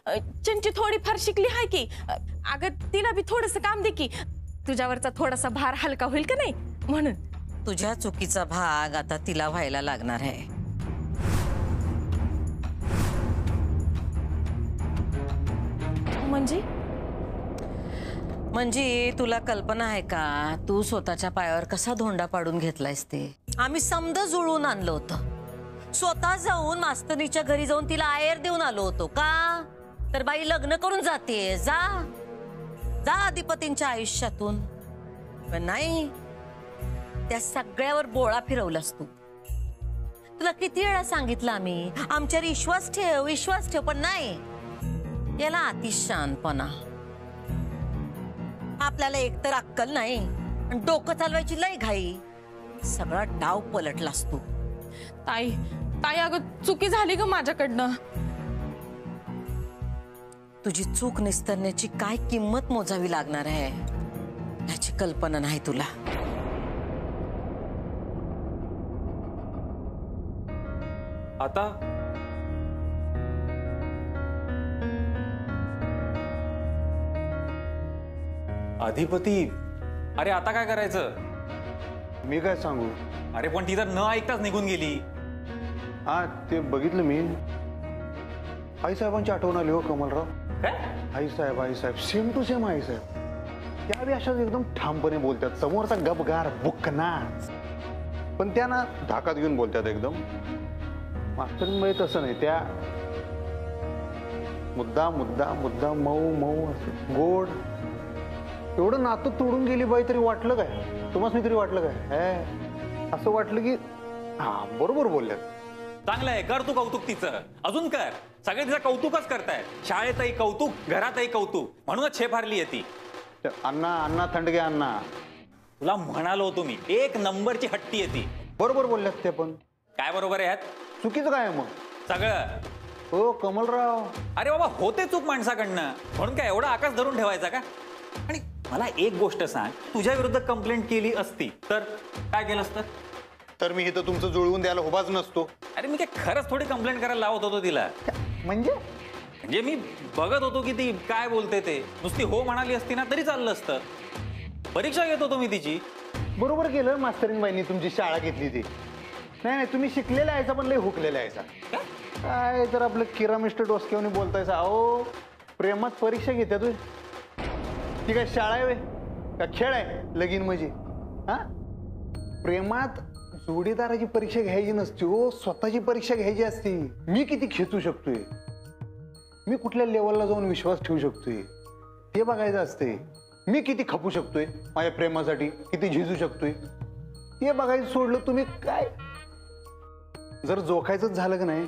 चंची थोडीफार शिकली आहे की. अगं तिला बी थोडंसं काम दे की, तुझ्यावरचा थोडासा भार हलका होईल का नाही म्हणून. तुझ्या चुकीचा भाग आता तिला व्हायला लागणार आहे. म्हणजे तुला कल्पना आहे का तू स्वतःच्या पायावर कसा धोंडा पाडून घेतलायस ते. आम्ही समज जुळवून आणलं होतं. स्वतः जाऊन मास्तरीच्या घरी जाऊन तिला आयर देऊन आलो होतो का. तर बाई लग्न करून जाते, जा जा अधिपतींच्या आयुष्यातून. पण नाही, त्या सगळ्यावर बोळा फिरवलास तू. तुला किती वेळा सांगितलं आम्ही आमच्यावर विश्वास ठेव विश्वास ठेव, पण नाही. याला अतिशहाणपणा. आपल्याला एकतर अक्कल नाही आणि डोकं चालवायची लय घाई. सगळा डाव पलटलास तू. ताई ताई अगं चुकी झाली ग माझ्याकडनं. तुझी चूक निस्तरण्याची काय किंमत मोजावी लागणार आहे याची कल्पना नाही तुला. आता अधिपती, अरे आता काय करायचं. मी काय सांगू. अरे पण ती तर न ऐकताच निघून गेली. हा ते बघितलं मी. आई साहेबांची आठवण आली हो कमलराव. काय आई साहेब सेम टू सेम आई साहेब. त्या बी अशाच एकदम ठामपणे बोलतात. समोरचा गपगार बुकना, पण त्या ना धाकात घेऊन बोलतात एकदम. मास्तरींबाई तसं नाही. त्या मुद्दा मुद्दा मुद्दा मऊ मऊ असं गोड. एवढं नातं तोडून गेली बाई तरी वाटलं काय तुम्हाला तरी वाटलं काय असं वाटलं की हा बरोबर बोलल्यात. चांगलं आहे, कर तू कौतुक तिचं, अजून कर. सगळे तिचं कौतुकच करतायत. शाळेतही कौतुक, घरातही कौतुक, म्हणूनच छेप हारली आहे ती. अण्णा अण्णा थंडगे अण्णा, तुला म्हणालो होतो मी, एक नंबरची हट्टी आहे ती. बरोबर बोलल्यात ते. पण काय बरोबर आहे यात. चुकीचं काय मग सगळं. हो कमलराव. अरे बाबा होते चूक माणसाकडनं, म्हणून काय एवढा आकाश धरून ठेवायचा का. आणि मला एक गोष्ट सांग, तुझ्या विरुद्ध कंप्लेंट केली असती तर काय केलं असतं. तर मी इथं तुमचं जुळवून द्यायला उभाच नसतो. अरे मी काय खरंच थोडी कंप्लेंट करायला लावत होतो तिला. म्हणजे मी बघत होतो की ती काय बोलते ते. नुसती हो म्हणाली असती ना तरी चाललं असतं. परीक्षा घेत होतो मी तिची. बरोबर केलं मास्तरींबाईंनी तुमची शाळा घेतली ती. नाही नाही तुम्ही शिकलेला यायचा पण लय हुकलेला यायचा. काय तर आपलं किरा मिस्टर डोसकेवनी बोलतायचा. अहो प्रेमात परीक्षा घेत्या तू. ती काय शाळा आहे का खेळ आहे लगीन म्हणजे. हा प्रेमात जोडीदाराची परीक्षा घ्यायची नसती हो, स्वतःची परीक्षा घ्यायची असती. मी किती खेचू शकतोय, मी कुठल्या लेवलला जाऊन विश्वास ठेवू शकतोय ते बघायचं असते. मी किती खपू शकतोय माझ्या प्रेमासाठी, किती झिजू शकतोय ते बघायचं सोडलं. तुम्ही काय जर जोखायचंच झालं का नाही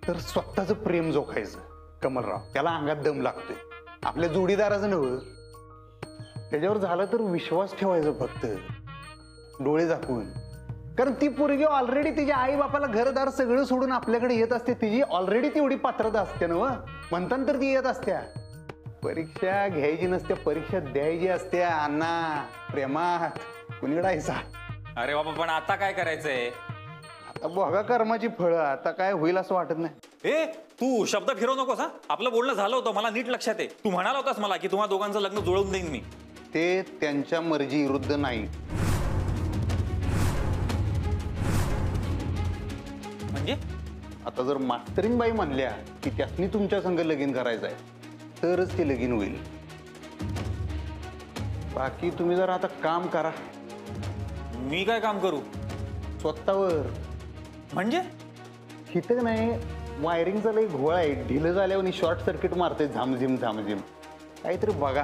तर स्वतःचं प्रेम जोखायचं कमलराव. त्याला अंगात दम लागतोय. आपल्या जोडीदाराचं नव्हतं, त्याच्यावर झालं तर विश्वास ठेवायचा फक्त डोळे झाकून. कारण ती पोरगी ऑलरेडी तिच्या आई बापाला घरदार सगळं सोडून आपल्याकडे येत असते. तिची ऑलरेडी तेवढी पात्रता असते ना. म्हणताना तर ती येत असत्या. परीक्षा घ्यायची नसते, परीक्षा द्यायची असते. अण्णा प्रेमात कुणीडायचा. अरे बाबा पण आता काय करायचंय. आता बघा कर्माची फळं. आता काय होईल असं वाटत नाही. ए तू शब्द फिरवू नकोस हा. आपलं बोलणं झालं होतं, मला नीट लक्षात आहे. तू म्हणाला होतास मला की तुम्हा दोघांचं लग्न जुळवून देईन मी. ते त्यांच्या मर्जी विरुद्ध नाही. म्हणजे आता जर मास्तरींबाई म्हणल्या की त्यासनी तुमच्या संग लगीन करायचं आहे तरच ते लगीन होईल. बाकी तुम्ही जर आता काम करा. मी काय काम करू. स्वतःवर म्हणजे इथं नाही वायरिंगचा लई घोळ आहे. ढिलं झाल्यावर शॉर्ट सर्किट मारते झामझिम झामझिम. काहीतरी बघा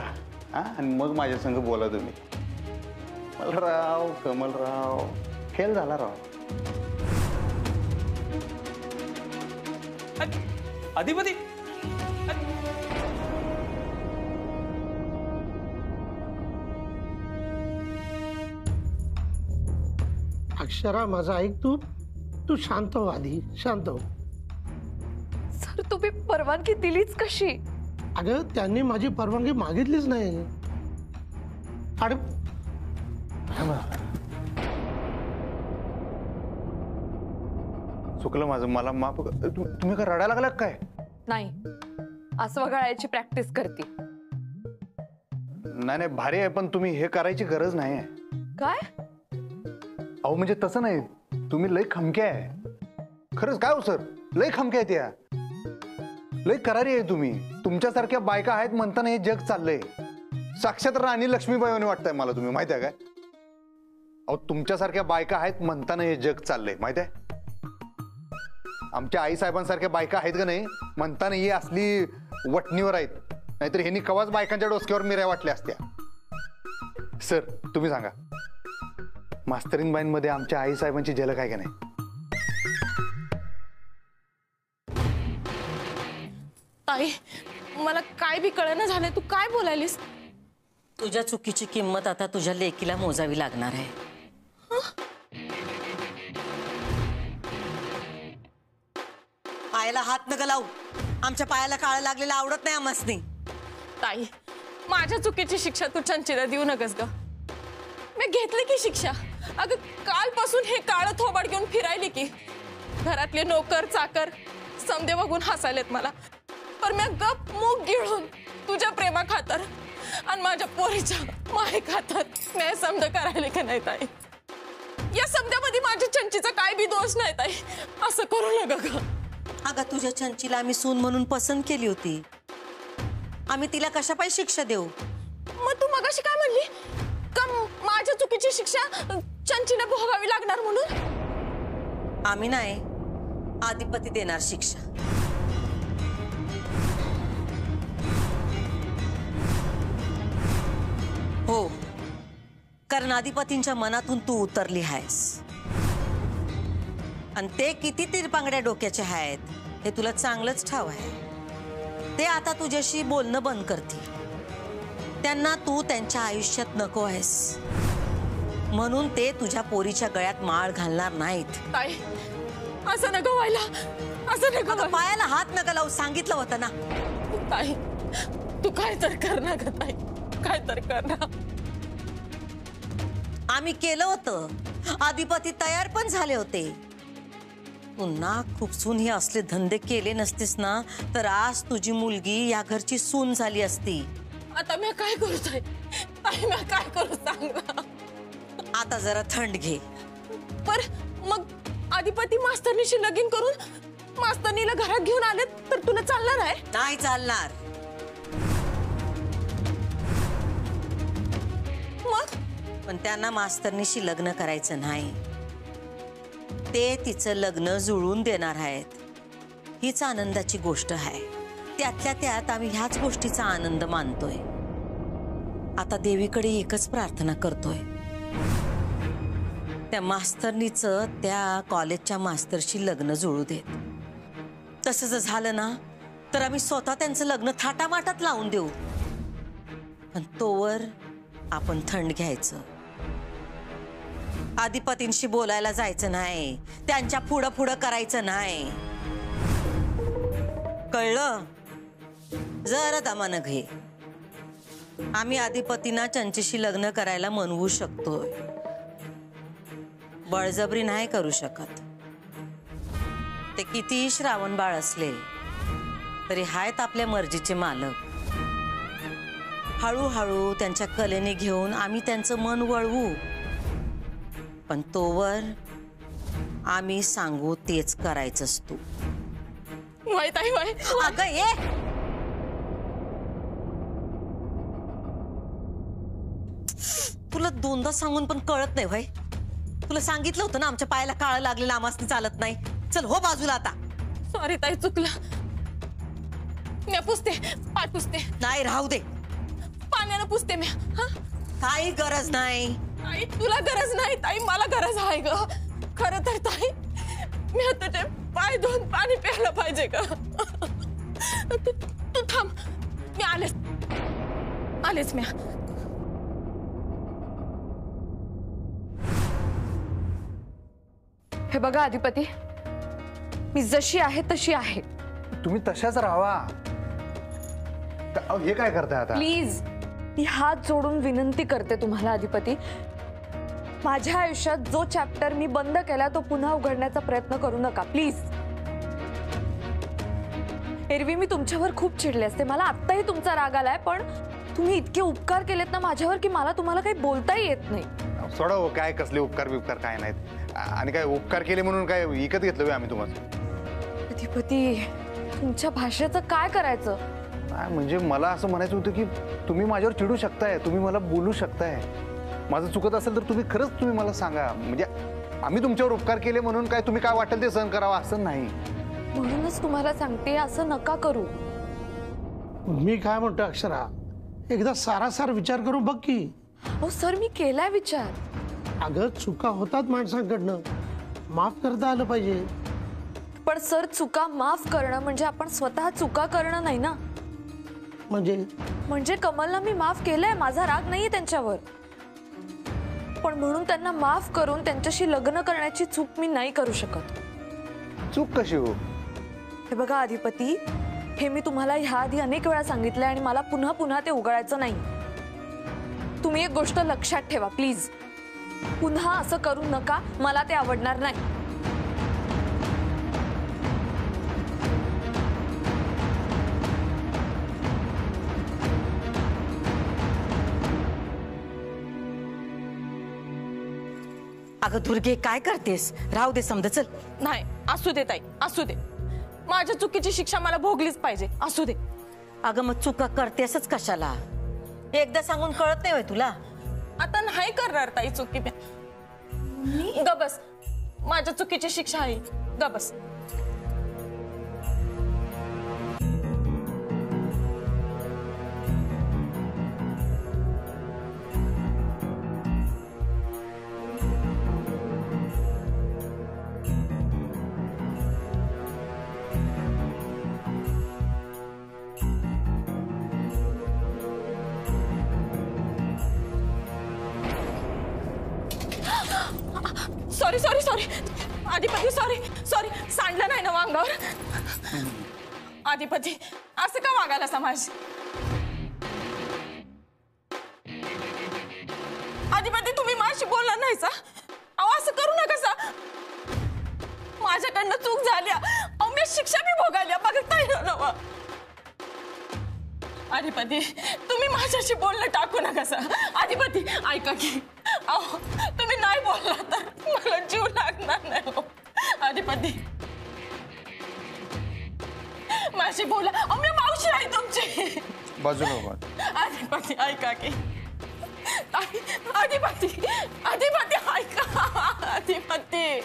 हा आणि मग माझ्या संग बोला तुम्ही. कमलराव कमलराव फेल झाला राव. अधिपती अक्षरा माझा ऐक. तू तू शांत हो आधी, शांत हो. सर तुम्ही परवानगी दिलीच कशी. अगं त्यांनी माझी परवानगी मागितलीच नाही. अरे चुकलं माझं, मला माफ. तुम्ही का रडायला लागला काय. नाही अस्व गळायची प्रॅक्टिस करते. नाही नाही भारी आहे, पण तुम्ही हे करायची गरज नाही आहे. काय? अहो म्हणजे तसं नाही, तुम्ही लय खमके आहे. खरंच काय हो सर, लय खमके आहेत या. लय करारी आहे तुम्ही. तुमच्यासारख्या बायका आहेत म्हणताना हे जग चाललंय. साक्षात राणी लक्ष्मीबाईने वाटतंय मला, तुम्ही माहित आहे काय? अहो तुमच्यासारख्या बायका आहेत म्हणताना हे जग चाललंय, माहित आहे? आमच्या आई साहेबांसारख्या बायका आहेत का नाही म्हणताना ही असली वटणीवर आहेत. नाहीतर ह्यांनी कवाच बायकांच्या डोसक्यावर मिऱ्या वाटल्या असत्या. सर तुम्ही सांगा, मास्तरीन बाईंमध्ये आमच्या आई साहेबांची झलक आहे का नाही? ताई मला काय बी कळना झालंय, तू काय बोलायलीस? तुझ्या चुकीची किंमत आता तुझ्या लेकीला मोजावी लागणार आहे. पायाला हात नका लावू. आमच्या पायाला काळं लागलेलं आवडत नाही आम्हासनी. ताई माझ्या चुकीची शिक्षा तू चंचीला देऊ नकस ग. मी घेतली की शिक्षा. अगं कालपासून हे काळं थोबाड घेऊन फिरायली की. घरातले नोकर चाकर समदे बघून हसायलेत मला, पण मी गप मूग गिळून तुझ्या प्रेमा खातर आणि माझ्या पोरीच्या माये खातर मी समज करायले का नाही ताई? या समध्यामध्ये माझ्या चंचीचा काय बी दोष नाही ताई. असं करू नका ग. अगं तुझ्या चंचीला आम्ही सून म्हणून पसंत केली होती. आम्ही तिला कशा पायी शिक्षा देऊ? मग तू मगाशी काय म्हणली का माझ्या चुकीची शिक्षा चंचीला भोगावी लागणार म्हणून? आम्ही नाही, आदिपती देणार शिक्षा. हो, कारण आदिपतींच्या मनातून तू उतरली आहेस. आणि ते किती तिरपांगड्या डोक्याचे आहेत हे तुला चांगलंच ठाव आहे. ते आता तुझ्याशी बोलणं बंद करतील. त्यांना तू त्यांच्या आयुष्यात नको आहेस म्हणून ते तुझ्या पोरीच्या गळ्यात माळ घालणार नाहीत. ताई असं नको व्हायला, असं नको. अगं पायाला हात नका लावू, सांगितलं होतं ना. ताई तू काय तर कर ना ग ताई, काय तर कर ना. आम्ही केलं होतं. आदिपती तयार पण झाले होते. पुन्हा खुपसून हे असले धंदे केले नसतेस ना तर आज तुझी मुलगी या घरची सून झाली असती. आता मी काय करू ताई? ताई मी काय करू सांग ना. आता जरा थंड घे. पर मग आदिपती मास्तरनीशी लगीन करून मास्तरनीला घरात घेऊन आले तर तुला चालणार आहे? नाही चालणार. मग पण त्यांना मास्तरनीशी लग्न करायचं नाही. ते तिचं लग्न जुळवून देणार आहेत. हीच आनंदाची गोष्ट आहे. त्यातल्या त्यात आम्ही ह्याच गोष्टीचा आनंद मानतोय. आता देवीकडे एकच प्रार्थना करतोय, त्या मास्तरनीचं त्या कॉलेजच्या मास्तरशी लग्न जुळू देत. तसं जर झालं ना तर आम्ही स्वतः त्यांचं लग्न थाटामाटात लावून देऊ. पण तोवर आपण थंड घ्यायचं. आदिपतींशी बोलायला जायचं नाही. त्यांच्या पुढं पुढं करायचं नाही. कळलं? जरा दमानं घे. आम्ही आदिपतींना चंचीशी लग्न करायला मनवू शकतोय, बळजबरी नाही करू शकत. ते कितीही श्रावण बाळ असले तरी हायत आपल्या मर्जीचे मालक. हळूहळू त्यांच्या कलेने घेऊन आम्ही त्यांचं मन वळवू. पण तोवर आम्ही सांगू तेच करायचंस तू. वाई ताई वाई. अगं ये. तुला दोनदा सांगून पण कळत नाही भाई. तुला सांगितलं होतं ना आमच्या पायाला काळं लागलेलं आम्हासनी चालत नाही. चल हो बाजूला आता. सॉरी ताई चुकलं. मी पुसते, पाय पुसते. नाही राहू दे. पाण्यानं पुसते मी. हा काही गरज नाही. ताई तुला गरज नाही ताई, मला गरज आहे ग. खरं तर ताई मी तुझे पाय धुवून पाणी प्यायला पाहिजे का? तू थांब, मी आलेच मी. हे बघा आदिपती, मी जशी आहे तशी आहे. तुम्ही तशाच राहावा. हे काय करताय आता? प्लीज मी हात जोडून विनंती करते तुम्हाला आदिपती, माझ्या आयुष्यात जो चॅप्टर मी बंद केला तो पुन्हा उघडण्याचा प्रयत्न करू नका प्लीज. एरवी मी तुमच्यावर खूप चिडले असते, मला आत्ताही तुमचा राग आलाय, पण तुम्ही इतके उपकार केलेत ना माझ्यावर की मला तुम्हाला काही बोलताही येत नाही. सोडा हो, काय कसले उपकार बिपकार काय नाहीत. आणि काय उपकार केले म्हणून काय विकत घेतलं आम्ही तुम्हाला? अधिपती, तुमच्या भाषेचं काय करायचं? नाही म्हणजे मला असं म्हणायचं होतं की तुम्ही माझ्यावर चिडू शकताय, तुम्ही मला बोलू शकताय. माझं चुकत असेल तर तुम्ही मला सांगा. म्हणजे आम्ही तुमच्यावर उपकार केले म्हणून काय तुम्ही काय वाटेल ते सहन करावं असं नाही. म्हणूनच तुम्हाला सांगते, असं नका करू. मी काय म्हणतो अक्षरा, एकदा सारासार विचार करू बघ की. हो सर, मी केलाय विचार. अगं चुका होतात माणसांकडनं, माफ करता आलं पाहिजे. पण सर, चुका माफ करणं म्हणजे आपण स्वतः चुका करणं नाही ना. म्हणजे कमलला मी माफ केलंय, माझा राग नाहीये त्यांच्यावर, पण म्हणून त्यांना माफ करून त्यांच्याशी लग्न करण्याची चूक मी नाही करू शकत. चूक कशी हो? हे बघा अधिपती, हे मी तुम्हाला ह्याआधी अनेक वेळा सांगितलंय आणि मला पुन्हा पुन्हा ते उघडायचं नाही. तुम्ही एक गोष्ट लक्षात ठेवा प्लीज, पुन्हा असं करू नका, मला ते आवडणार नाही. अगं दुर्गे, काय करतेस? राहू दे, समजा. चल. नाही, असू दे ताई, असू दे. माझ्या चुकीची शिक्षा मला भोगलीच पाहिजे, असू दे. अगं मग चुका करतेसच कशाला? एकदा सांगून कळत नाही होय तुला? आता नाही करणार ताई चुकी. ग बस, माझ्या चुकीची शिक्षा आहे. ग बस. सॉरी सॉरी सॉरी अधिपती, सॉरी सॉरी. सांडलं नाही ना अंगावर? अधिपती, असं का वागायला समाज? अधिपती, तुम्ही माझ्याशी बोलणार नाही सा? अहो असं करू नका सा. माझ्याकडनं चूक झाल्या, अहो मी शिक्षा बी भोगाल्या, बघताय ना. अधिपती, तुम्ही माझ्याशी बोलणं टाकू नका सा. अधिपती ऐका की, अहो तुम्ही नाही बोलला तर मला जीव लागणार नाही हो. अधिपती माझी बोला, अहो मी मावशी आहे तुमची. बाजूला. अधिपती ऐका की. अधिपती अधिपती ऐका. अधिपती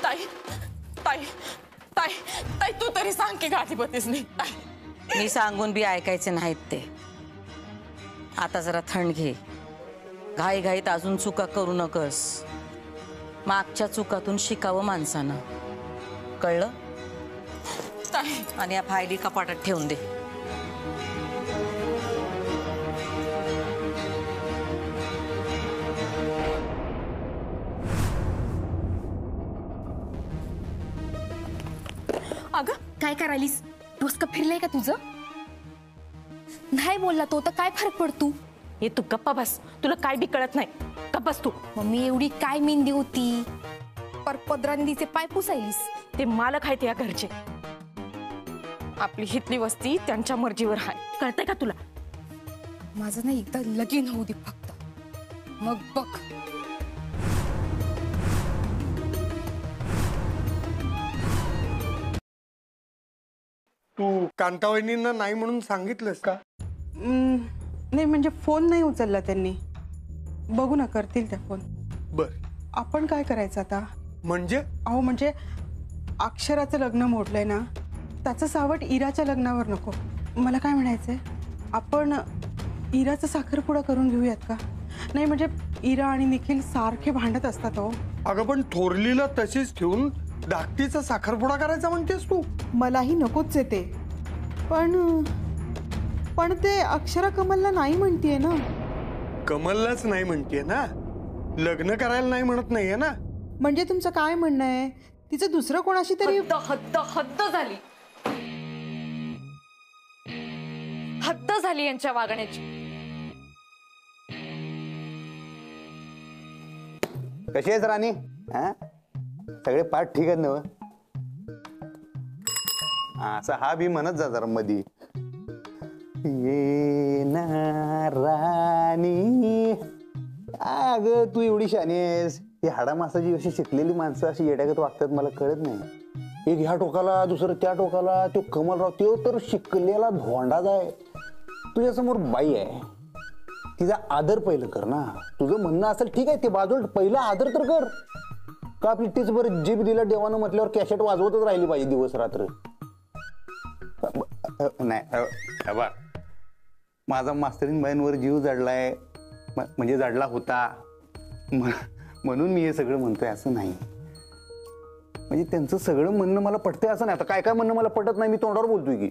ताई ताई ताई ताई, तू तरी सांग की अधिपतीच नाही. मी सांगून बी ऐकायचे नाहीत ते. आता जरा थंड घे. घाईघाईत अजून चुका करू नकस. मागच्या चुकातून शिकावं माणसानं, कळलं? ताई, आणि या फायली कपाटात ठेवून दे. अगं काय करायलीस? डोसकं फिरलंय का तुझं? नाही बोलला तो तर काय फरक पडतो? हे तू गप्पा बस, तुला काय बी कळत नाही. गप्प बस तू. मम्मी एवढी काय मेहंदी होती, पर पदरांदीचे पाय पुसायलीस. ते मालक आहेत या घरचे, आपली हितली वस्ती त्यांच्या मर्जीवर आहे. कळतंय का तुला? माझं नाही, एकदा लगीन होऊ दे फक्त, मग बघ. तू कांतावहिनींना नाही म्हणून सांगितलंस का? नाही म्हणजे फोन नाही उचलला त्यांनी. बघू ना, करतील त्या फोन. बर. आपण काय करायचं आता? म्हणजे? अहो म्हणजे अक्षराचं लग्न मोडलंय ना, त्याचं सावट इराच्या लग्नावर नको. मला काय म्हणायचंय, आपण इराचा साखरपुडा करून घेऊयात का? नाही म्हणजे इरा आणि निखिल सारखे भांडत असतात हो. अगं पण थोरलीला तशीच ठेवून धाकटीचा साखरपुडा करायचा म्हणतेस तू? मलाही नकोच आहे ते, पण ते अक्षरा कमलला नाही म्हणतीये ना. कमललाच नाही म्हणतीये ना, लग्न करायला नाही म्हणत नाहीये ना. म्हणजे तुमचं काय म्हणणं आहे, तिचं दुसरं कोणाशी तरी? हद्द झाली, हद्द झाली यांच्या वागण्याची. कशी आहेस राणी? हा सगळे पाठ ठीक आहेत ना? असा हा बी म्हणत जा जरा मधी. ये ना राणी. अग तू एवढी शानी आहेस. ही हाडा मासाची अशी शिकलेली माणसं अशी येड्यागत वागतात मला कळत नाही. एक ह्या टोकाला दुसरं त्या टोकाला. तो कमलराव तो तर शिकलेला धोंडाच आहे. तुझ्यासमोर बाई आहे, तिचा आदर पहिलं कर ना. तुझं म्हणणं असेल ठीक आहे, ते बाजूला पहिला आदर तर कर. का आपली तीच बरं जीभ दिला देवानं म्हटल्यावर कॅसेट वाजवतच राहिली पाहिजे दिवस रात्र. नाही बा, माझा मास्तरीन बहिणीवर जीव जडलाय म्हणजे जडला होता म्हणून मी हे सगळं म्हणतोय असं नाही. म्हणजे त्यांचं सगळं म्हणणं मला पटतंय असं नाही. आता काय काय म्हणणं मला पटत नाही, मी तोंडावर बोलतोय की.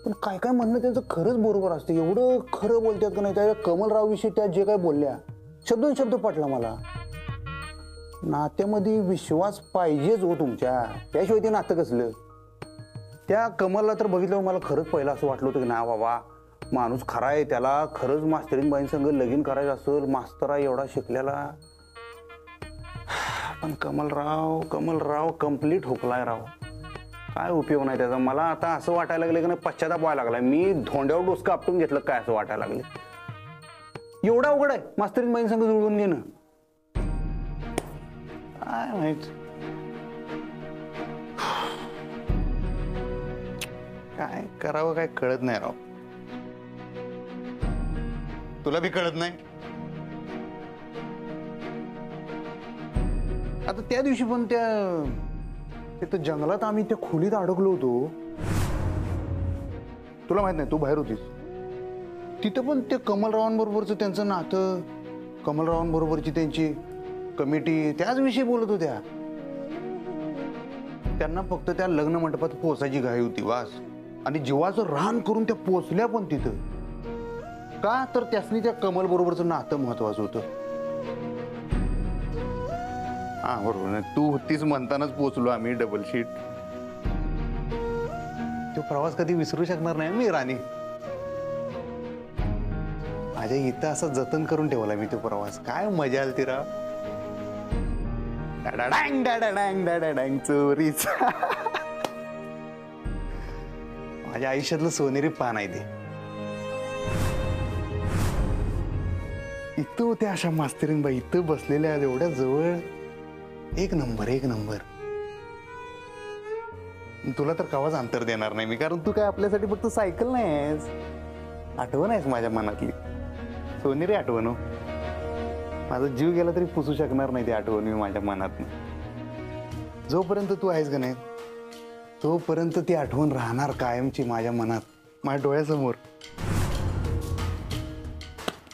पण काय काय म्हणणं त्यांचं खरंच बरोबर असतं. एवढं खरं बोलतात का नाही. त्या कमलराव विषयी त्या जे काय बोलल्या शब्दोन शब्द पटला मला. नात्यामध्ये विश्वास पाहिजेच हो तुमच्या, त्याशिवाय ते नातं कसलं. त्या कमलला तर बघितल्यावर मला खरंच पहिलं असं वाटलं होतं की ना बाबा माणूस खरा आहे, त्याला खरंच मास्तरीन बाईंसंग लगीन करायचं असेल. मास्तरा एवढा शिकलेला. पण कमलराव कम्प्लीट हुकलाय राव. काय उपयोग नाही त्याचा. मला आता असं वाटायला लागलं की नाही पश्चाताप व्हायला लागलाय. मी धोंड्यावर डोसकं आपटून घेतलं काय असं वाटायला लागलं. एवढा अवघड आहे मास्तरीन बाईंसंग जुळवून घेणं. काय माहित काय करावं काय कळत नाही राव. तुला बी कळत नाही. आता त्या दिवशी पण तिथं जंगलात आम्ही त्या खोलीत अडकलो होतो. तुला माहित नाही, तू बाहेर होतीस. तिथं पण ते कमलरावांबरोबरचं त्यांचं नातं, कमलरावांबरोबरची त्यांची कमिटी त्याच विषयी बोलत होत्या. त्यांना फक्त त्या लग्न मंडपात पोचायची घाई होती वास. आणि जीवाचं रान करून त्या पोचल्या पण तिथं. का तर त्यासनी त्या कमल बरोबरचं नातं महत्वाचं होतं. हा बरोबर, तू होतीच म्हणतानाच पोचलो आम्ही डबल शीट. तो प्रवास कधी विसरू शकणार नाही मी राणी. माझ्या इथं असं जतन करून ठेवला मी तो प्रवास. काय मजा आली ती राव. डाडाडांग डाडाडांग डाडाडांग चोरीचा. माझ्या आयुष्यातलं सोनेरी पान आहे ते. इथं होत्या अशा मास्तरीन बाई इथं बसलेल्या एवढ्या जवळ. एक नंबर एक नंबर. तुला तर कवाच अंतर देणार नाही मी, कारण तू काय आपल्यासाठी फक्त सायकल नाही आहेस, आठवण आहेस माझ्या मनातली. सोनेरी आठवण हो. माझा जीव गेला तरी पुसू शकणार नाही ती आठवण मी माझ्या मनात. जोपर्यंत तू आहेस का नाही तोपर्यंत ती आठवण राहणार कायमची माझ्या मनात, माझ्या डोळ्यासमोर.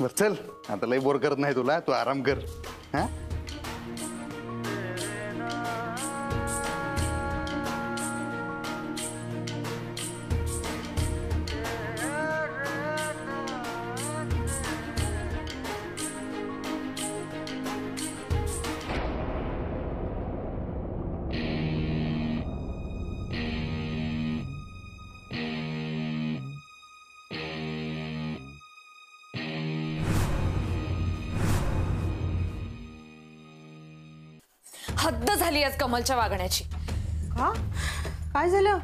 बर चल आता लई बोर करत नाही तुला, तू आराम कर. हा हद्द झाली आज कमलच्या वागण्याची. का काय झालं?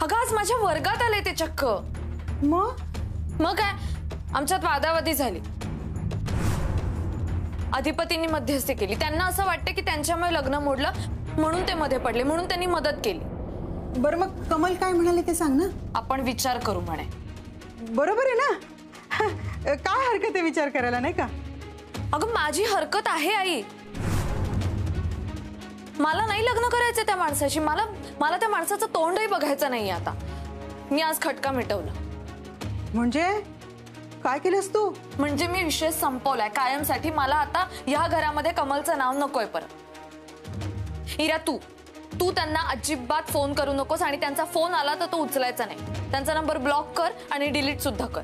अगं आज माझ्या वर्गात आले ते चक्क. मग काय आमच्यात वादावादी झाली. अधिपतींनी मध्यस्थी केली. त्यांना असं वाटतं की त्यांच्यामुळे लग्न मोडलं म्हणून ते मध्ये पडले, म्हणून त्यांनी मदत केली. बरं मग कमल काय म्हणाले ते सांग ना. आपण विचार करू म्हणे. बरोबर आहे ना. काय हरकत आहे विचार करायला, नाही का? अगं माझी हरकत आहे आई. मला नाही लग्न करायचं त्या माणसाशी. मला त्या माणसाचं तोंडही बघायचं नाही आता. मी आज खटका मिटवला. म्हणजे काय केलंस तू? म्हणजे मी विषय संपवलाय कायमसाठी. मला आता या घरामध्ये कमलचं नाव नकोय परत. इरा तू त्यांना अजिबात फोन करू नकोस, आणि त्यांचा फोन आला तर तो उचलायचा नाही. त्यांचा नंबर ब्लॉक कर आणि डिलीट सुद्धा कर.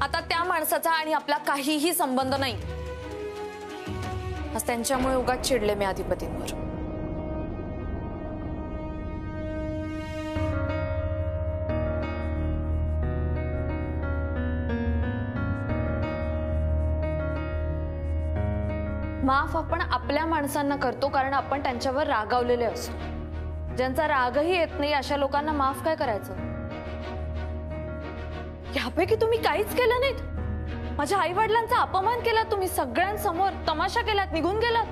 आता त्या माणसाचा आणि आपला काहीही संबंध नाही. आज त्यांच्यामुळे उगाच चिडले मी अधिपतींवर. माफ आपण आपल्या माणसांना करतो कारण आपण त्यांच्यावर रागावलेले असतो. ज्यांचा रागही येत नाही अशा लोकांना माफ काय करायचं? यापैकी तुम्ही काहीच केलं नाहीत. माझ्या आई वडिलांचा अपमान केला तुम्ही, सगळ्यांसमोर तमाशा केलात, निघून गेलात.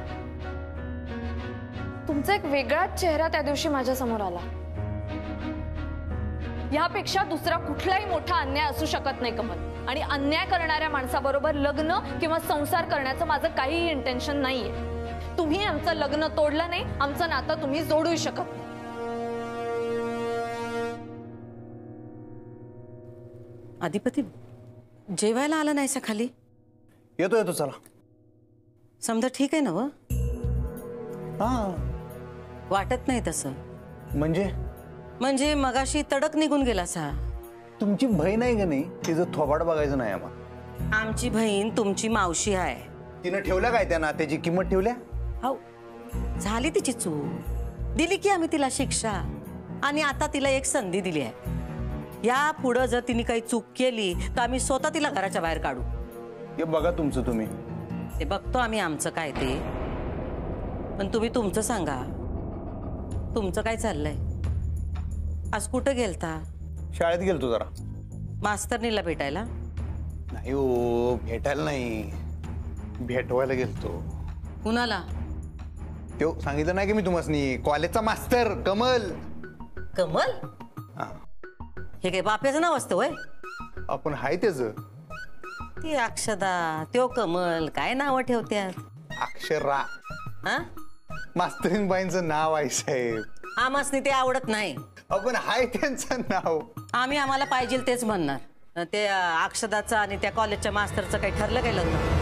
तुमचा एक वेगळाच चेहरा त्या दिवशी माझ्या समोर आला. यापेक्षा दुसरा कुठलाही मोठा अन्याय असू शकत नाही कमल. आणि अन्याय करणाऱ्या माणसाबरोबर लग्न किंवा संसार करण्याचं माझं काहीही इंटेन्शन नाहीये. तुम्ही आमचं लग्न तोडलं नाही, आमचं नातं तुम्ही जोडू शकत नाही. अधिपती जेवायला आला नाहीसा खाली? येतो येतो चला. समजा ठीक आहे ना व? हा वाटत नाही तसं. म्हणजे मगाशी तडक निघून गेला सा. तुमची बहीण आहे का नाही, तिचं थोबाड बघायचं नाही आम्हाला. आमची बहीण तुमची मावशी आहे. तिनं ठेवल्या काय त्या नात्याची किंमत ठेवल्या? हो, झाली तिची चूक, दिली की आम्ही तिला शिक्षा. आणि आता तिला एक संधी दिली आहे. या पुढं जर तिने काही चूक केली तर आम्ही स्वतः तिला घराच्या बाहेर काढू. हे बघा तुमचं तुम्ही. ते बघतो आम्ही आमचं काय ते. पण तुम्ही तुमचं सांगा, तुमचं काय चाललंय? आज कुठं गेलता? शाळेत गेलतो जरा. मास्तरनीला भेटायला? नाही हो, भेटायला नाही, भेटवायला गेलतो. कुणाला? तो सांगितलं नाही की मी तुम्हाला, कॉलेजचा मास्तर कमल. कमल? हा. हे काय बाप्याचं नाव असतं वय? आपण हाय त्याच. ती अक्षदा, त्यो कमल, काय नावं ठेवत्यात? अक्षरा. हा, मास्तरीन बाईंचं नाव आहे साहेब. आम्हासनी ते आवडत नाही. आपण हाय त्यांचं नाव. आम्हाला पाहिजे तेच म्हणणार. ते अक्षदाचं आणि त्या कॉलेजच्या मास्तरचं काही ठरलं काय लग्न?